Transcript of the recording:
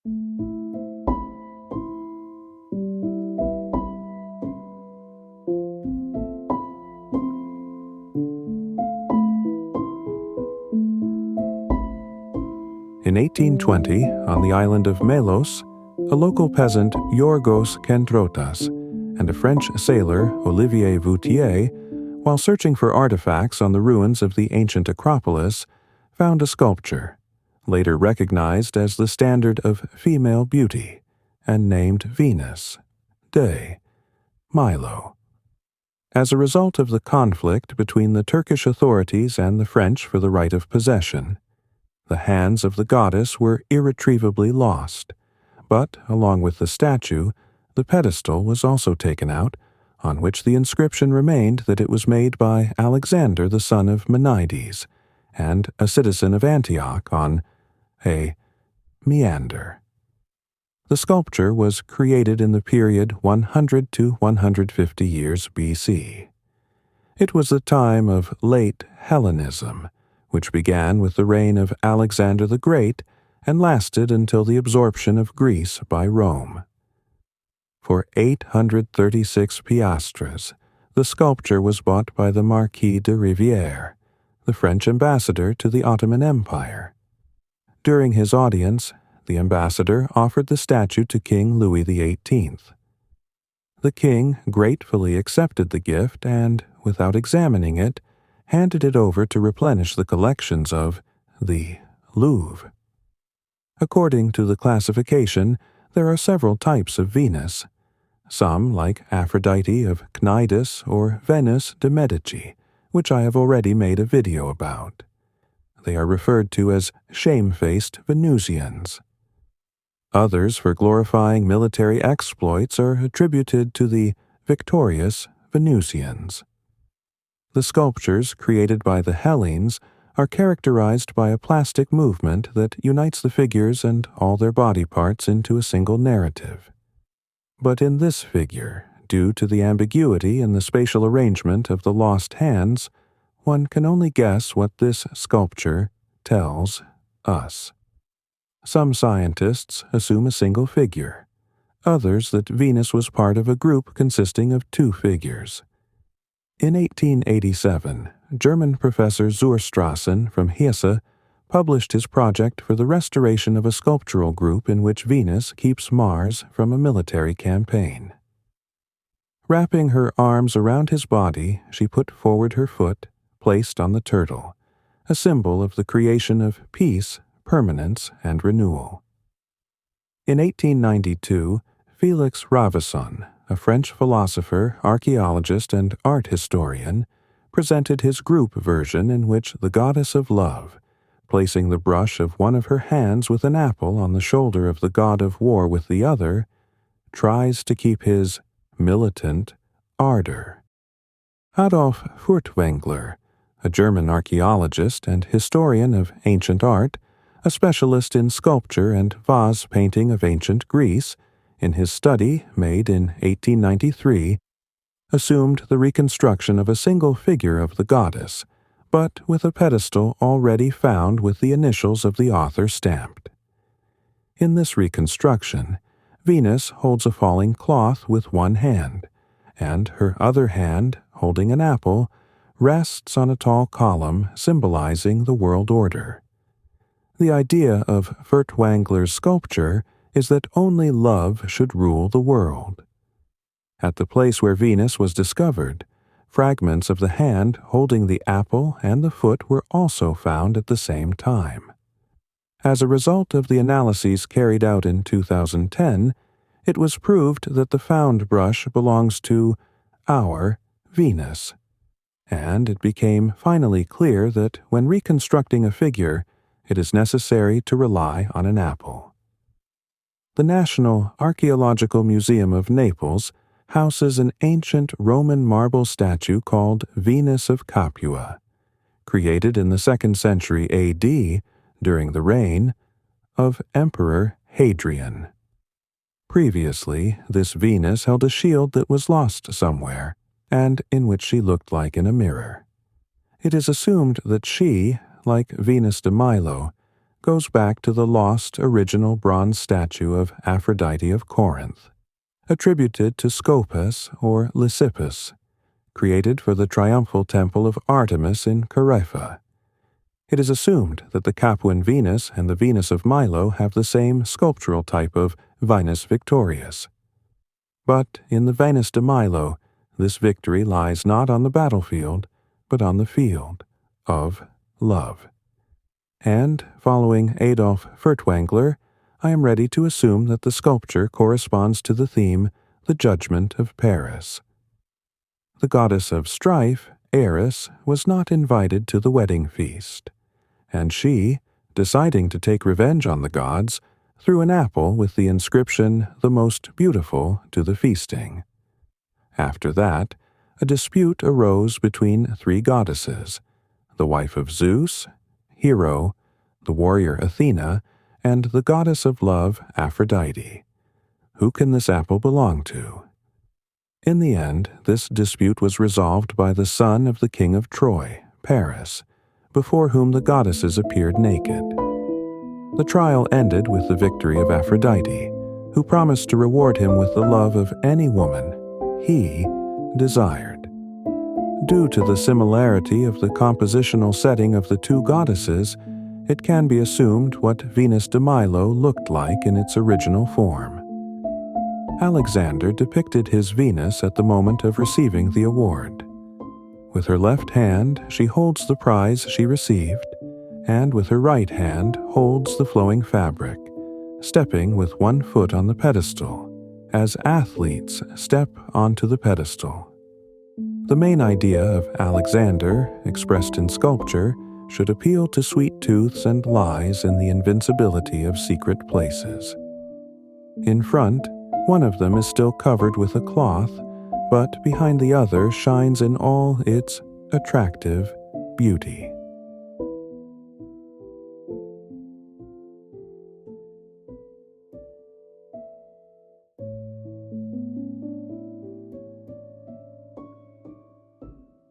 In 1820, on the island of Melos, a local peasant, Yorgos Kandrotas, and a French sailor, Olivier Voutier, while searching for artifacts on the ruins of the ancient Acropolis, found a sculpture, later recognized as the standard of female beauty, and named Venus de Milo. As a result of the conflict between the Turkish authorities and the French for the right of possession, the hands of the goddess were irretrievably lost, but, along with the statue, the pedestal was also taken out, on which the inscription remained that it was made by Alexander the son of Menides, and a citizen of Antioch on a meander. The sculpture was created in the period 100 to 150 years BC. It was the time of late Hellenism, which began with the reign of Alexander the Great and lasted until the absorption of Greece by Rome. For 836 piastres, the sculpture was bought by the Marquis de Rivière, the French ambassador to the Ottoman Empire. During his audience, the ambassador offered the statue to King Louis XVIII. The king gratefully accepted the gift and, without examining it, handed it over to replenish the collections of the Louvre. According to the classification, there are several types of Venus, some like Aphrodite of Cnidus or Venus de Medici, which I have already made a video about. They are referred to as shamefaced Venusians. Others for glorifying military exploits are attributed to the victorious Venusians. The sculptures created by the Hellenes are characterized by a plastic movement that unites the figures and all their body parts into a single narrative. But in this figure, due to the ambiguity in the spatial arrangement of the lost hands, one can only guess what this sculpture tells us. Some scientists assume a single figure, others that Venus was part of a group consisting of two figures. In 1887, German professor Zur-Strassen from Hesse published his project for the restoration of a sculptural group in which Venus keeps Mars from a military campaign. Wrapping her arms around his body, she put forward her foot, placed on the turtle, a symbol of the creation of peace, permanence, and renewal. In 1892, Felix Ravesson, a French philosopher, archaeologist, and art historian, presented his group version in which the goddess of love, placing the brush of one of her hands with an apple on the shoulder of the god of war with the other, tries to keep his militant ardor. Adolf Furtwängler, a German archaeologist and historian of ancient art, a specialist in sculpture and vase painting of ancient Greece, in his study, made in 1893, assumed the reconstruction of a single figure of the goddess, but with a pedestal already found with the initials of the author stamped. In this reconstruction, Venus holds a falling cloth with one hand, and her other hand, holding an apple, rests on a tall column symbolizing the world order. The idea of Furtwängler's sculpture is that only love should rule the world. At the place where Venus was discovered, fragments of the hand holding the apple and the foot were also found at the same time. As a result of the analyses carried out in 2010, it was proved that the found brush belongs to our Venus, and it became finally clear that when reconstructing a figure, it is necessary to rely on an apple. The National Archaeological Museum of Naples houses an ancient Roman marble statue called Venus of Capua, created in the 2nd century AD during the reign of Emperor Hadrian. Previously, this Venus held a shield that was lost somewhere, and in which she looked like in a mirror. It is assumed that she, like Venus de Milo, goes back to the lost original bronze statue of Aphrodite of Corinth, attributed to Scopas or Lysippus, created for the triumphal temple of Artemis in Carefa. It is assumed that the Capuan Venus and the Venus of Milo have the same sculptural type of Venus Victorious. But in the Venus de Milo, this victory lies not on the battlefield, but on the field of love. And, following Adolf Furtwängler, I am ready to assume that the sculpture corresponds to the theme, the Judgment of Paris. The goddess of strife, Eris, was not invited to the wedding feast, and she, deciding to take revenge on the gods, threw an apple with the inscription, "The most beautiful," to the feasting. After that, a dispute arose between three goddesses, the wife of Zeus, Hero, the warrior Athena, and the goddess of love, Aphrodite. Who can this apple belong to? In the end, this dispute was resolved by the son of the king of Troy, Paris, before whom the goddesses appeared naked. The trial ended with the victory of Aphrodite, who promised to reward him with the love of any woman he desired. Due to the similarity of the compositional setting of the two goddesses, it can be assumed what Venus de Milo looked like in its original form. Alexander depicted his Venus at the moment of receiving the award. With her left hand, she holds the prize she received, and with her right hand holds the flowing fabric, stepping with one foot on the pedestal, as athletes step onto the pedestal. The main idea of Alexander, expressed in sculpture, should appeal to sweet tooths and lies in the invincibility of secret places. In front, one of them is still covered with a cloth, but behind the other shines in all its attractive beauty.